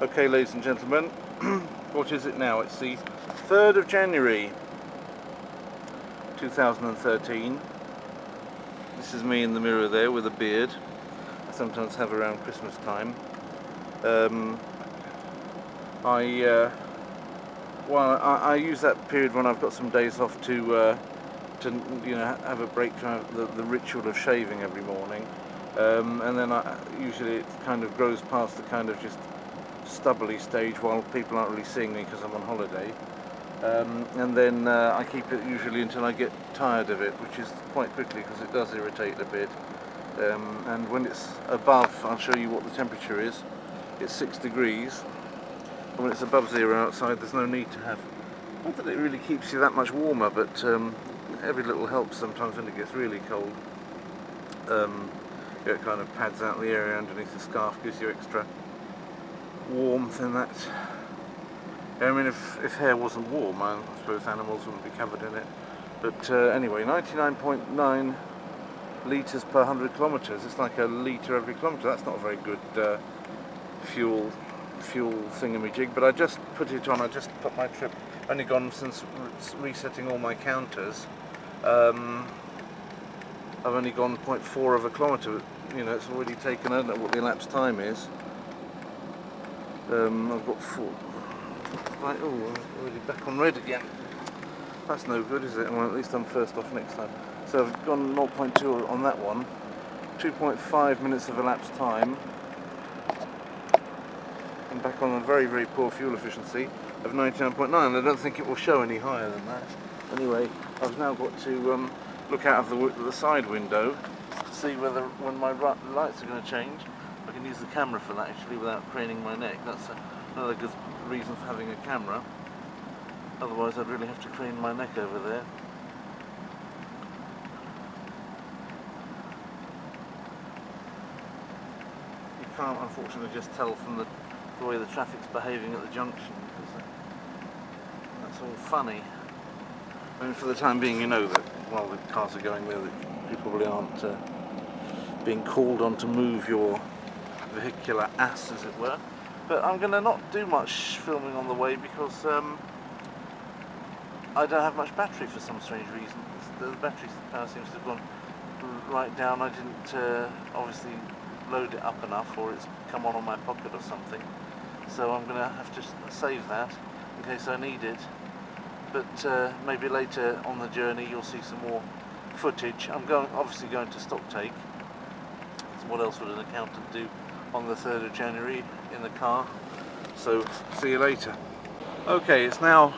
Okay, ladies and gentlemen, what is it now? It's the 3rd of January 2013. This is me in the mirror there with a beard I sometimes have around Christmas time. I use that period when I've got some days off to have a break from the ritual of shaving every morning, and then usually it kind of grows past the kind of just stubbly stage while people aren't really seeing me because I'm on holiday, and then I keep it usually until I get tired of it, which is quite quickly because it does irritate a bit, and when it's above, I'll show you what the temperature is. It's 6 degrees, and when it's above 0 outside there's no need to have, not that it really keeps you that much warmer, but every little helps sometimes when it gets really cold. It kind of pads out the area underneath the scarf, gives you extra warmth in that. I mean, if hair wasn't warm, I suppose animals wouldn't be covered in it. But anyway, 99.9 litres per 100 kilometres. It's like a litre every kilometre. That's not a very good fuel thingamajig. But I just put it on. I just put my trip. Only gone since resetting all my counters. I've only gone 0.4 of a kilometre. You know, it's already taken. I don't know what the elapsed time is. I've got 4. Right, oh, I'm already back on red again. That's no good, is it? Well, at least I'm first off next time. So I've gone 0.2 on that one. 2.5 minutes of elapsed time. I'm back on a very, very poor fuel efficiency of 99.9. I don't think it will show any higher than that. Anyway, I've now got to look out of the side window to see when my lights are going to change. I can use the camera for that actually without craning my neck. That's another good reason for having a camera. Otherwise I'd really have to crane my neck over there. You can't unfortunately just tell from the way the traffic's behaving at the junction, because that's all funny. I mean, for the time being, you know that while the cars are going there, that you probably aren't being called on to move your vehicular ass, as it were. But I'm going to not do much filming on the way because I don't have much battery for some strange reason. The battery power seems to have gone right down. I didn't obviously load it up enough, or it's come on my pocket or something. So I'm going to have to save that in case I need it. But maybe later on the journey you'll see some more footage. I'm obviously going to stocktake. So what else would an accountant do on the 3rd of January in the car? So see you later. Okay, it's now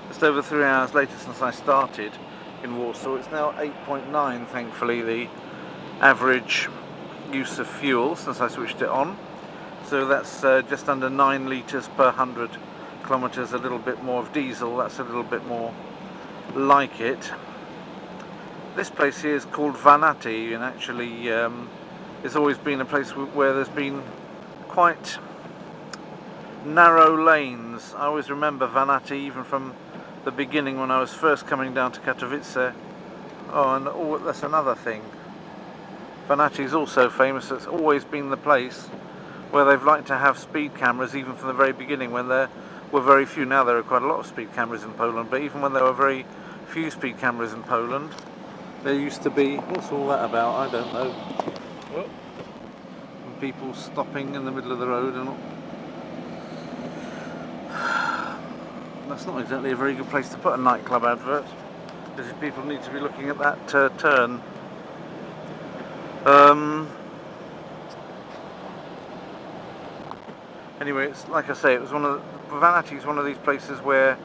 just over 3 hours later since I started in Warsaw. It's now 8.9, thankfully, the average use of fuel since I switched it on. So that's just under 9 litres per 100 kilometres, a little bit more of diesel. That's a little bit more like it. This place here is called Vanati, and actually it's always been a place where there's been quite narrow lanes. I always remember Vanati even from the beginning when I was first coming down to Katowice. Oh, and that's another thing. Vanati is also famous. It's always been the place where they've liked to have speed cameras, even from the very beginning when there were very few. Now there are quite a lot of speed cameras in Poland, but even when there were very few speed cameras in Poland, there used to be, what's all that about? I don't know. Well, and people stopping in the middle of the road and all. That's not exactly a very good place to put a nightclub advert, because people need to be looking at that turn. Anyway, it's like I say, it was Vanati is one of these places where,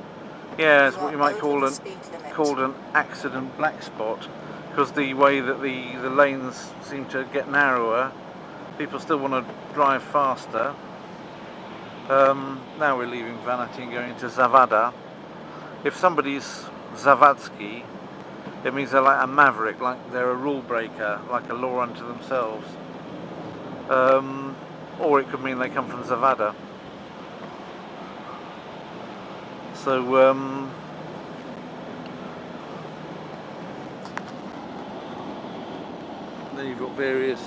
yeah, it's what you might call an accident black spot, because the way that the lanes seem to get narrower, people still want to drive faster. Now we're leaving Vanati and going to Zawada. If somebody's Zawadzki, it means they're like a maverick, like they're a rule breaker, like a law unto themselves. Or it could mean they come from Zawada. So then you've got various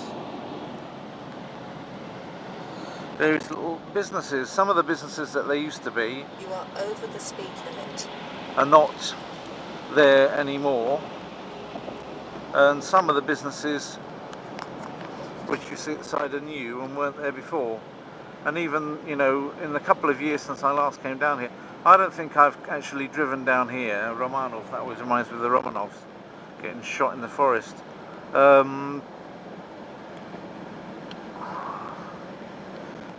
There's little businesses. Some of the businesses that they used to be You are over the speed limit. are not there anymore, and some of the businesses which you see at the side are new and weren't there before. And even, you know, in the couple of years since I last came down here, I don't think I've actually driven down here. Romanov, that always reminds me of the Romanovs getting shot in the forest.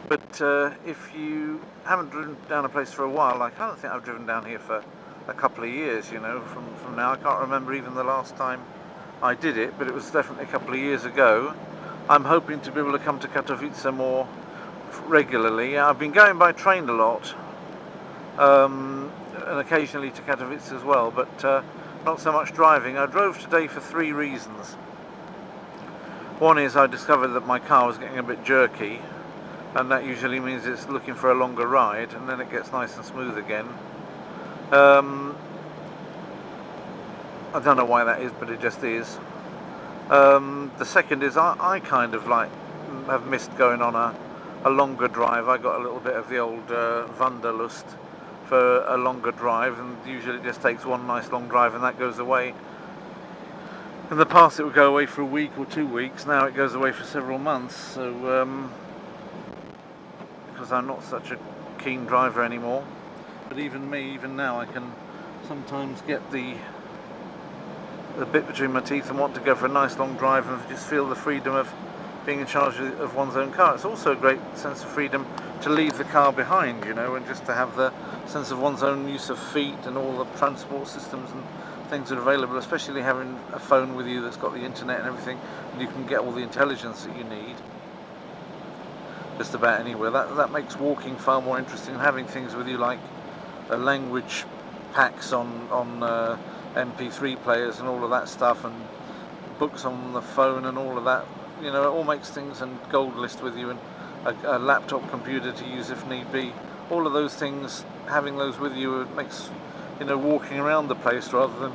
But if you haven't driven down a place for a while, like I don't think I've driven down here for a couple of years, you know, from now. I can't remember even the last time I did it, but it was definitely a couple of years ago. I'm hoping to be able to come to Katowice more regularly. I've been going by train a lot, and occasionally to Katowice as well, but not so much driving. I drove today for 3 reasons. One is I discovered that my car was getting a bit jerky, and that usually means it's looking for a longer ride, and then it gets nice and smooth again. I don't know why that is, but it just is. The second is I kind of like have missed going on a longer drive. I got a little bit of the old Wanderlust for a longer drive, and usually it just takes one nice long drive and that goes away. In the past it would go away for a week or 2 weeks, now it goes away for several months, so because I'm not such a keen driver anymore. But even now I can sometimes get the bit between my teeth and want to go for a nice long drive and just feel the freedom of being in charge of one's own car. It's also a great sense of freedom to leave the car behind, you know, and just to have the sense of one's own use of feet and all the transport systems and things that are available, especially having a phone with you that's got the internet and everything, and you can get all the intelligence that you need just about anywhere. That makes walking far more interesting, and having things with you like language packs on MP3 players and all of that stuff, and books on the phone and all of that, you know, it all makes things, and gold list with you, and a laptop computer to use if need be. All of those things, having those with you, it makes, you know, walking around the place rather than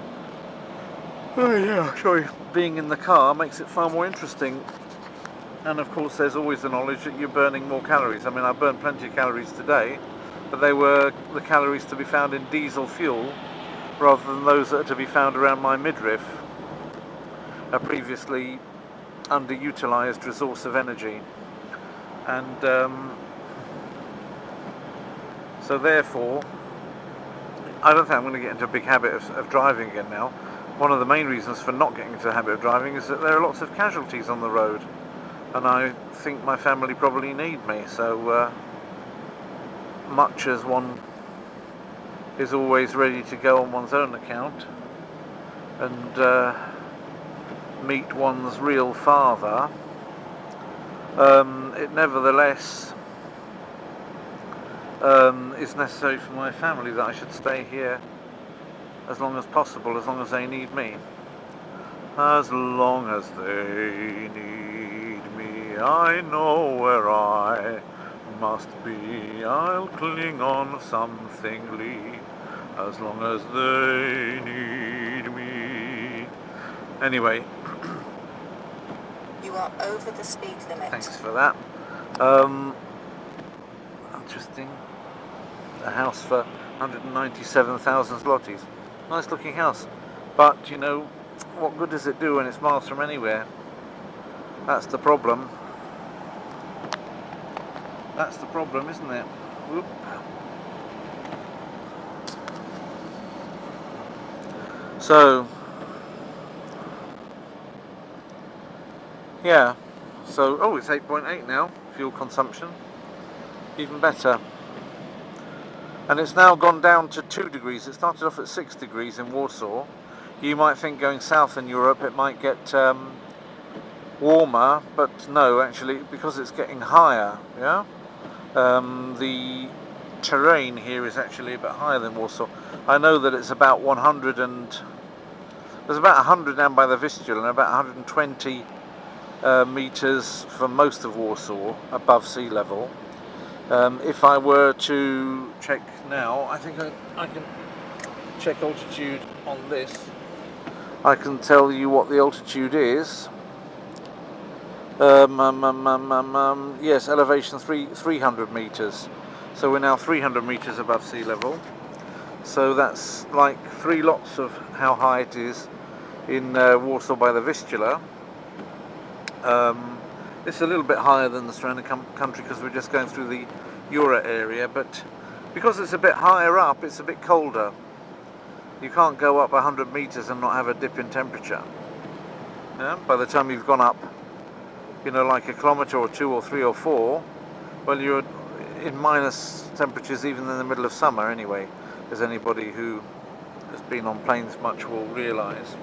being in the car makes it far more interesting. And of course there's always the knowledge that you're burning more calories. I mean, I burned plenty of calories today, but they were the calories to be found in diesel fuel rather than those that are to be found around my midriff, a previously underutilised resource of energy. And so therefore I don't think I'm going to get into a big habit of driving again now. One of the main reasons for not getting into a habit of driving is that there are lots of casualties on the road, and I think my family probably need me, so much as one is always ready to go on one's own account and meet one's real father, it nevertheless is necessary for my family that I should stay here as long as possible, as long as they need me. As long as they need me, I know where I must be. I'll cling on somethingly, as long as they need me. Anyway. You are over the speed limit. Thanks for that. Interesting. A house for 197,000 zlotys. Nice looking house. But, you know, what good does it do when it's miles from anywhere? That's the problem. That's the problem, isn't it? Whoop. So, yeah. So, oh, it's 8.8 now, fuel consumption. Even better. And it's now gone down to 2 degrees. It started off at 6 degrees in Warsaw. You might think going south in Europe it might get warmer, but no, actually, because it's getting higher, yeah? The terrain here is actually a bit higher than Warsaw. I know that it's about 100 and... There's about 100 down by the Vistula and about 120 metres for most of Warsaw above sea level. If I were to check now, I think I can check altitude on this. I can tell you what the altitude is. Yes, elevation 300 meters. So we're now 300 meters above sea level. So that's like 3 lots of how high it is in Warsaw by the Vistula. It's a little bit higher than the surrounding country because we're just going through the Jura area, but because it's a bit higher up, it's a bit colder. You can't go up 100 meters and not have a dip in temperature. Yeah? By the time you've gone up, like a kilometre or 2 or 3 or 4, well, you're in minus temperatures even in the middle of summer anyway, as anybody who has been on planes much will realise.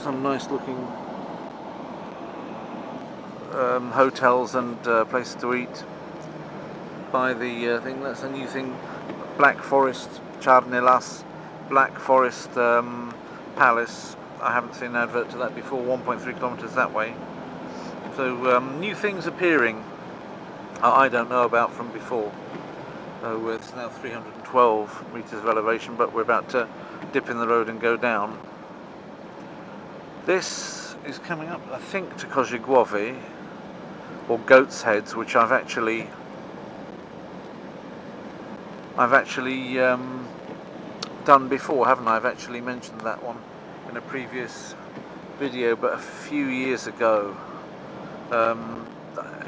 Some nice looking hotels and places to eat by the thing. That's a new thing, Black Forest Czarny Las, Black Forest Palace. I haven't seen an advert to that before, 1.3 kilometres that way. So new things appearing I don't know about from before. It's now 312 metres of elevation, but we're about to dip in the road and go down. This is coming up, I think, to Kozigłowy, or Goat's Heads, which I've actually done before, haven't I? I've actually mentioned that one in a previous video, but a few years ago.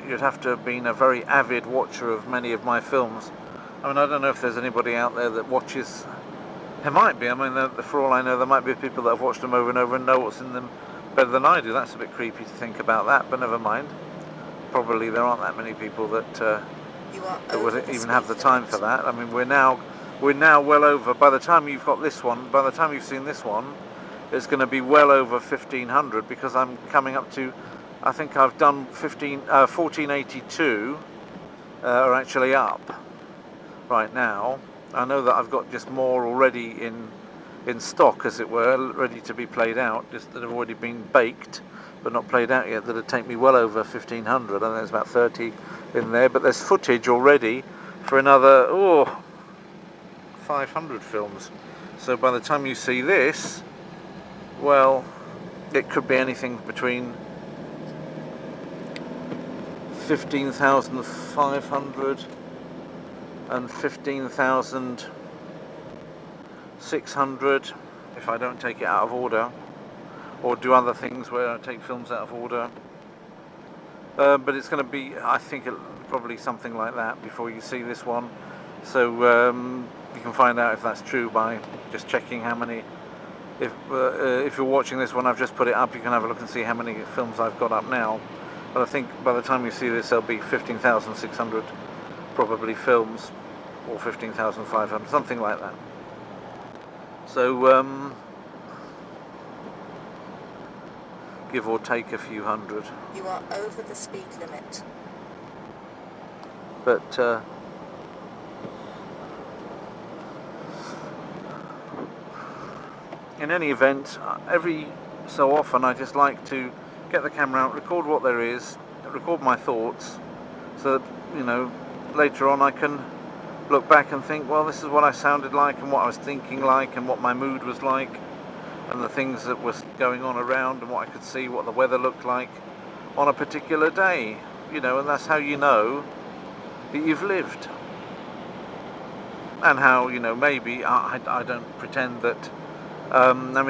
You'd have to have been a very avid watcher of many of my films. I mean, I don't know if there's anybody out there that watches. There might be. I mean, for all I know, there might be people that have watched them over and over and know what's in them better than I do. That's a bit creepy to think about that, but never mind. Probably there aren't that many people that would even have the time for that. I mean, we're now well over. By the time you've got this one, by the time you've seen this one, it's going to be well over 1,500 because I'm coming up to. I think I've done 1482 are actually up right now. I know that I've got just more already in stock, as it were, ready to be played out, just that have already been baked but not played out yet, that'll take me well over 1,500. I think there's about 30 in there, but there's footage already for another 500 films. So by the time you see this, well, it could be anything between 15,500 and 15,600 if I don't take it out of order or do other things where I take films out of order. But it's going to be, I think, probably something like that before you see this one. So you can find out if that's true by just checking how many. If you're watching this one, I've just put it up. You can have a look and see how many films I've got up now. But I think by the time you see this, there'll be 15,600 probably films, or 15,500, something like that. So give or take a few hundred. You are over the speed limit. But in any event, every so often I just like to get the camera out, record what there is, record my thoughts, so that, later on I can look back and think, well, this is what I sounded like and what I was thinking like and what my mood was like and the things that was going on around and what I could see, what the weather looked like on a particular day, and that's how you know that you've lived. And how, maybe I don't pretend that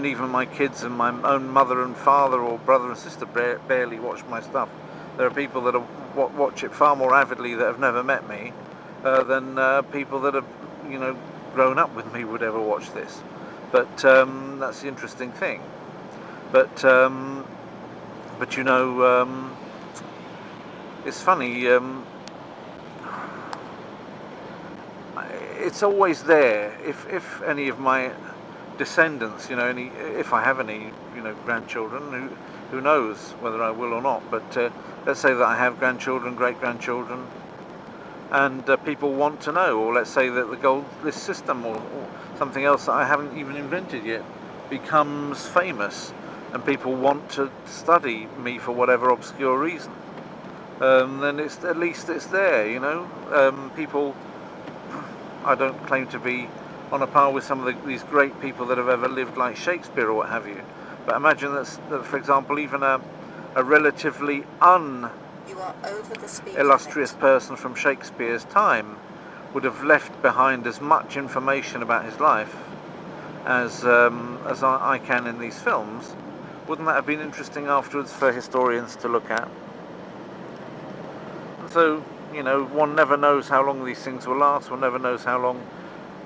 even my kids and my own mother and father or brother and sister barely watch my stuff. There are people that watch it far more avidly that have never met me than people that have, grown up with me would ever watch this. But that's the interesting thing. But it's funny. It's always there. If any of my descendants, if I have any, grandchildren, who knows whether I will or not, but let's say that I have grandchildren, great-grandchildren, and people want to know, or let's say that the gold list system or something else that I haven't even invented yet becomes famous, and people want to study me for whatever obscure reason, then at least it's there, people. I don't claim to be on a par with some of these great people that have ever lived, like Shakespeare or what have you, But imagine that, for example, even a relatively You are over the speed illustrious limit. person from Shakespeare's time would have left behind as much information about his life as I can in these films. Wouldn't that have been interesting afterwards for historians to look at? And so, one never knows how long these things will last. One never knows how long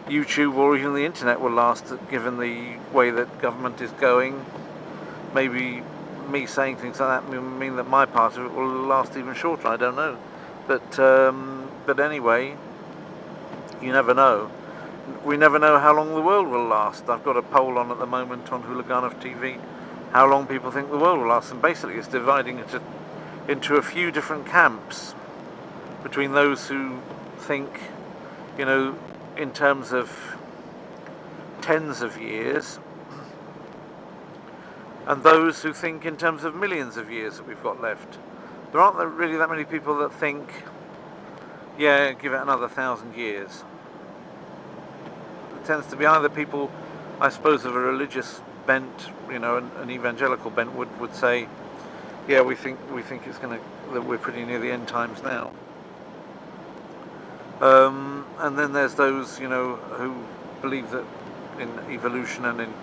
YouTube or even the internet will last, given the way that government is going. Maybe me saying things like that mean that my part of it will last even shorter. I don't know, but anyway, you never know. We never know how long the world will last. I've got a poll on at the moment on Hooliganov TV, how long people think the world will last, and basically it's dividing it into a few different camps, between those who think, in terms of tens of years, and those who think in terms of millions of years that we've got left. There aren't really that many people that think, yeah, give it another 1,000 years. It tends to be either people, I suppose, of a religious bent, an evangelical bent would say, yeah, we think it's that we're pretty near the end times now. And then there's those, who believe that in evolution and in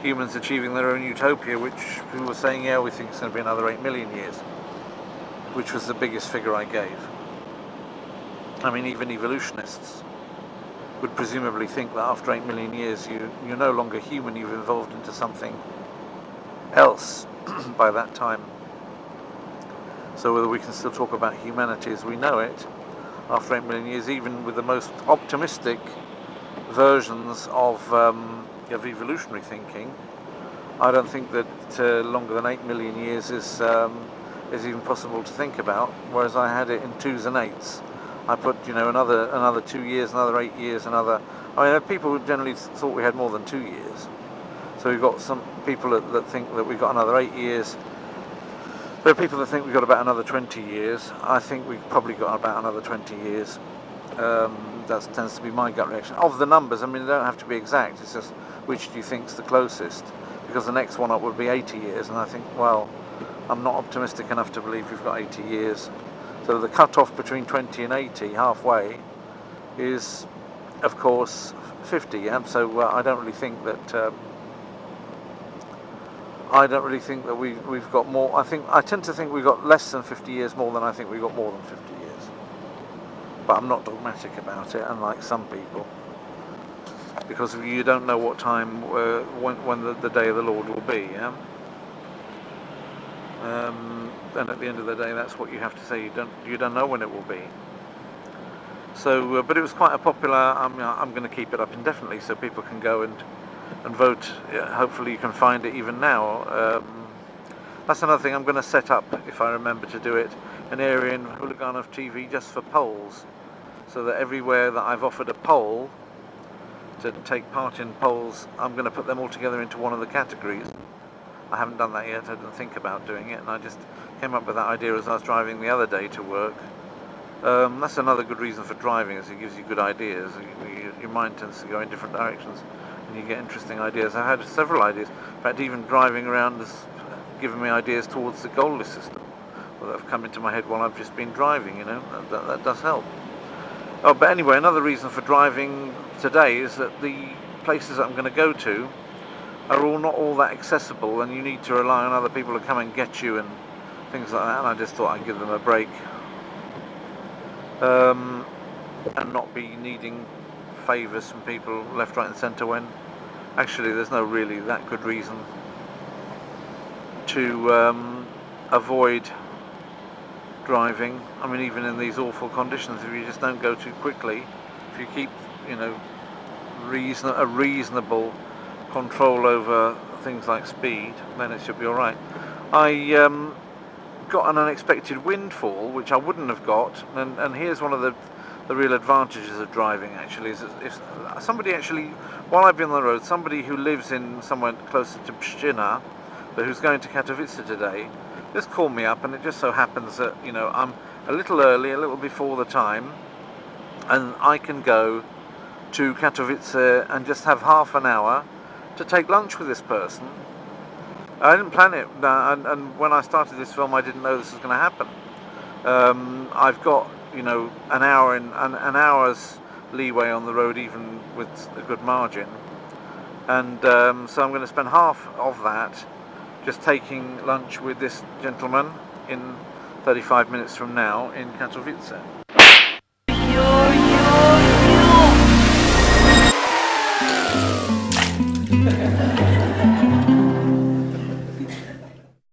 humans achieving their own utopia, who were saying, yeah, we think it's going to be another 8 million years, which was the biggest figure I gave. I mean, even evolutionists would presumably think that after 8 million years you're no longer human, you've evolved into something else by that time. So whether we can still talk about humanity as we know it after 8 million years, even with the most optimistic versions of evolutionary thinking, I don't think that longer than 8 million years is even possible to think about. Whereas I had it in 2s and 8s. I put another 2 years, another 8 years, another. I mean, people generally thought we had more than 2 years. So we've got some people that think that we've got another 8 years. There are people that think we've got about another 20 years. I think we've probably got about another 20 years. That tends to be my gut reaction. Of the numbers, I mean, they don't have to be exact. It's just which do you think's the closest? Because the next one up would be 80 years, and I think, well, I'm not optimistic enough to believe we've got 80 years. So the cut-off between 20 and 80, halfway, is, of course, 50. Yeah? So I don't really think that. We've got more. I tend to think we've got less than 50 years more than I think we've got more than 50 years. But I'm not dogmatic about it, unlike some people, because you don't know what time, when the day of the Lord will be. Yeah. And at the end of the day, that's what you have to say. You don't know when it will be. So, but it was quite a popular. I'm going to keep it up indefinitely, so people can go and vote. Yeah, hopefully you can find it even now. That's another thing I'm going to set up, if I remember to do it, an area in Hooliganov TV just for polls, so that everywhere that I've offered a poll to take part in polls, I'm going to put them all together into one of the categories. I haven't done that yet. I didn't think about doing it, and I just came up with that idea as I was driving the other day to work. That's another good reason for driving, is it gives you good ideas. Your mind tends to go in different directions, and you get interesting ideas. I've had several ideas. In fact, even driving around has given me ideas towards the goal list system that have come into my head while I've just been driving. That does help. Oh, but anyway, another reason for driving today is that the places that I'm going to go to are all not all that accessible, and you need to rely on other people to come and get you and things like that. And I just thought I'd give them a break, and not be needing favours from people left, right and centre, when actually there's no really that good reason to avoid driving. I mean, even in these awful conditions, if you just don't go too quickly, if you keep a reasonable control over things like speed, then it should be all right. I got an unexpected windfall, which I wouldn't have got, and here's one of the real advantages of driving, actually, is if somebody actually, while I've been on the road, somebody who lives in somewhere closer to Pshtina, but who's going to Katowice today, just called me up, and it just so happens that I'm a little early, a little before the time, and I can go to Katowice and just have half an hour to take lunch with this person, I didn't plan it, and when I started this film, I didn't know this was going to happen. I've got, you know, an hour's leeway on the road, even with a good margin, and so I'm going to spend half of that just taking lunch with this gentleman in 35 minutes from now in Katowice.